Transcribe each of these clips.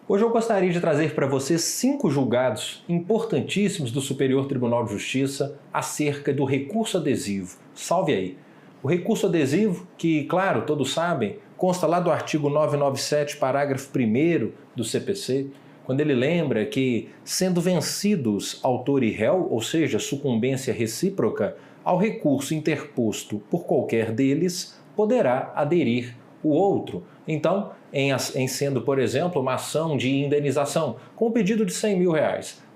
Hoje eu gostaria de trazer para você 5 julgados importantíssimos do Superior Tribunal de Justiça acerca do recurso adesivo. Salve aí! O recurso adesivo, que, claro, todos sabem, consta lá do artigo 997, parágrafo 1º do CPC, quando ele lembra que, sendo vencidos autor e réu, ou seja, sucumbência recíproca, ao recurso interposto por qualquer deles, poderá aderir o outro. Então, em sendo, por exemplo, uma ação de indenização com o pedido de R$100 mil,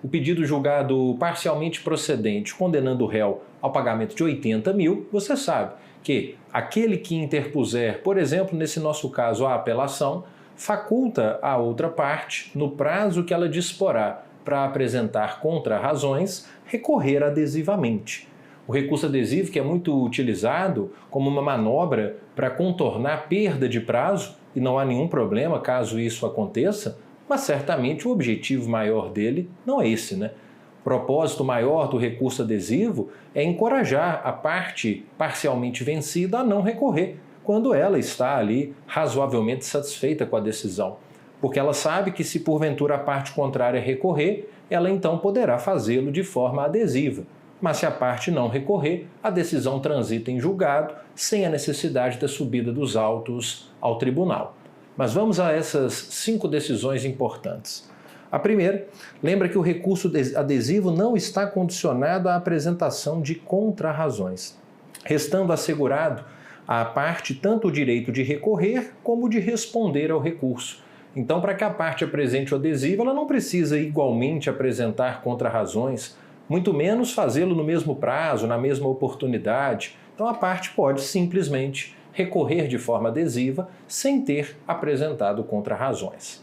o pedido julgado parcialmente procedente condenando o réu ao pagamento de 80 mil, você sabe que aquele que interpuser, por exemplo, nesse nosso caso, a apelação, faculta a outra parte, no prazo que ela disporá para apresentar contra-razões, recorrer adesivamente. O recurso adesivo, que é muito utilizado como uma manobra para contornar perda de prazo, e não há nenhum problema caso isso aconteça, mas certamente o objetivo maior dele não é esse, né? O propósito maior do recurso adesivo é encorajar a parte parcialmente vencida a não recorrer, quando ela está ali razoavelmente satisfeita com a decisão. Porque ela sabe que se porventura a parte contrária recorrer, ela então poderá fazê-lo de forma adesiva. Mas se a parte não recorrer, a decisão transita em julgado, sem a necessidade da subida dos autos ao tribunal. Mas vamos a essas 5 decisões importantes. A primeira, lembra que o recurso adesivo não está condicionado à apresentação de contra-razões, restando assegurado à parte tanto o direito de recorrer como de responder ao recurso. Então, para que a parte apresente o adesivo, ela não precisa igualmente apresentar contra-razões, muito menos fazê-lo no mesmo prazo, na mesma oportunidade. Então a parte pode simplesmente recorrer de forma adesiva sem ter apresentado contra-razões.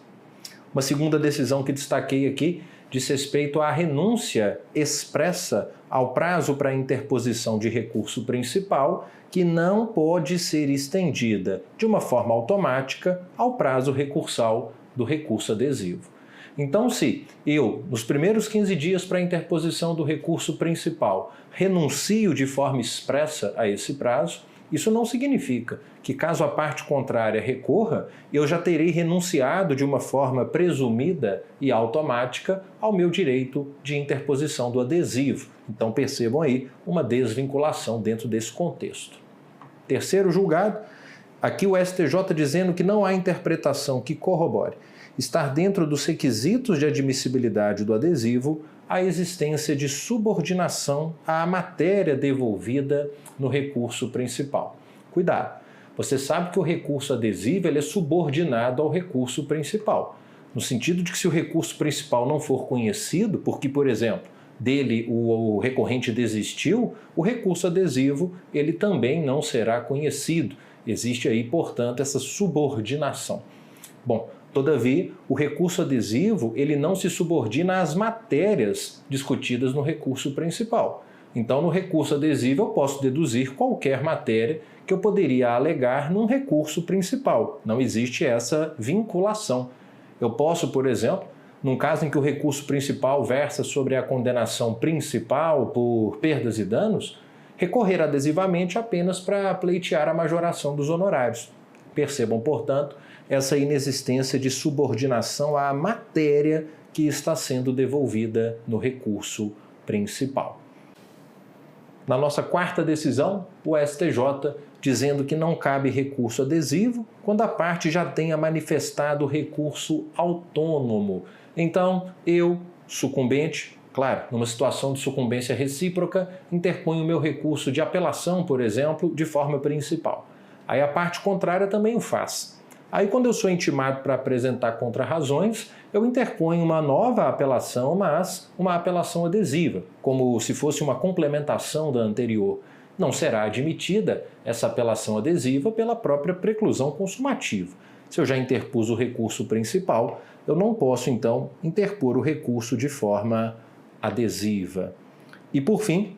Uma segunda decisão que destaquei aqui diz respeito à renúncia expressa ao prazo para interposição de recurso principal, que não pode ser estendida de uma forma automática ao prazo recursal do recurso adesivo. Então, se eu, nos primeiros 15 dias para a interposição do recurso principal, renuncio de forma expressa a esse prazo, isso não significa que, caso a parte contrária recorra, eu já terei renunciado de uma forma presumida e automática ao meu direito de interposição do adesivo. Então, percebam aí uma desvinculação dentro desse contexto. Terceiro julgado, aqui o STJ dizendo que não há interpretação que corrobore estar dentro dos requisitos de admissibilidade do adesivo a existência de subordinação à matéria devolvida no recurso principal. Cuidado! Você sabe que o recurso adesivo ele é subordinado ao recurso principal, no sentido de que se o recurso principal não for conhecido, porque, por exemplo, dele o recorrente desistiu, o recurso adesivo ele também não será conhecido. Existe aí, portanto, essa subordinação. Bom, todavia, o recurso adesivo ele não se subordina às matérias discutidas no recurso principal. Então, no recurso adesivo, eu posso deduzir qualquer matéria que eu poderia alegar num recurso principal. Não existe essa vinculação. Eu posso, por exemplo, num caso em que o recurso principal versa sobre a condenação principal por perdas e danos, recorrer adesivamente apenas para pleitear a majoração dos honorários. Percebam, portanto, essa inexistência de subordinação à matéria que está sendo devolvida no recurso principal. Na nossa quarta decisão, o STJ dizendo que não cabe recurso adesivo quando a parte já tenha manifestado recurso autônomo. Então, eu, sucumbente, claro, numa situação de sucumbência recíproca, interponho o meu recurso de apelação, por exemplo, de forma principal. Aí a parte contrária também o faz. Aí, quando eu sou intimado para apresentar contra-razões, eu interponho uma nova apelação, mas uma apelação adesiva, como se fosse uma complementação da anterior. Não será admitida essa apelação adesiva pela própria preclusão consumativa. Se eu já interpus o recurso principal, eu não posso, então, interpor o recurso de forma adesiva. E, por fim,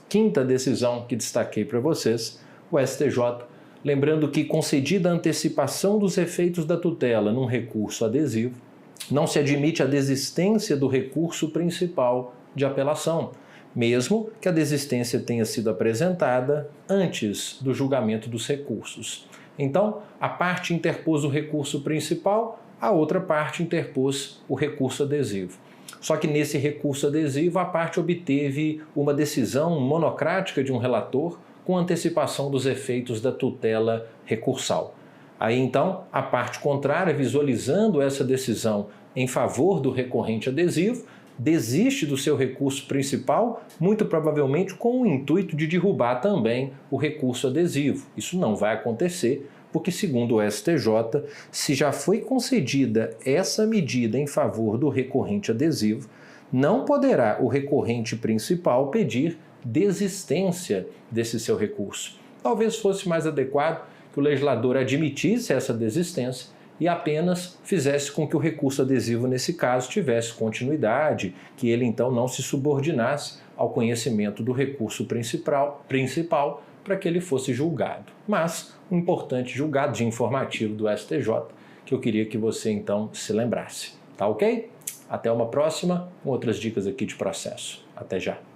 quinta decisão que destaquei para vocês, o STJ, lembrando que, concedida a antecipação dos efeitos da tutela num recurso adesivo, não se admite a desistência do recurso principal de apelação, mesmo que a desistência tenha sido apresentada antes do julgamento dos recursos. Então, a parte interpôs o recurso principal, a outra parte interpôs o recurso adesivo. Só que nesse recurso adesivo a parte obteve uma decisão monocrática de um relator com antecipação dos efeitos da tutela recursal. Aí então a parte contrária, visualizando essa decisão em favor do recorrente adesivo, desiste do seu recurso principal, muito provavelmente com o intuito de derrubar também o recurso adesivo. Isso não vai acontecer, porque segundo o STJ, se já foi concedida essa medida em favor do recorrente adesivo, não poderá o recorrente principal pedir desistência desse seu recurso. Talvez fosse mais adequado que o legislador admitisse essa desistência e apenas fizesse com que o recurso adesivo, nesse caso, tivesse continuidade, que ele então não se subordinasse ao conhecimento do recurso principal para que ele fosse julgado. Mas um importante julgado de informativo do STJ que eu queria que você então se lembrasse. Tá ok? Até uma próxima com outras dicas aqui de processo. Até já!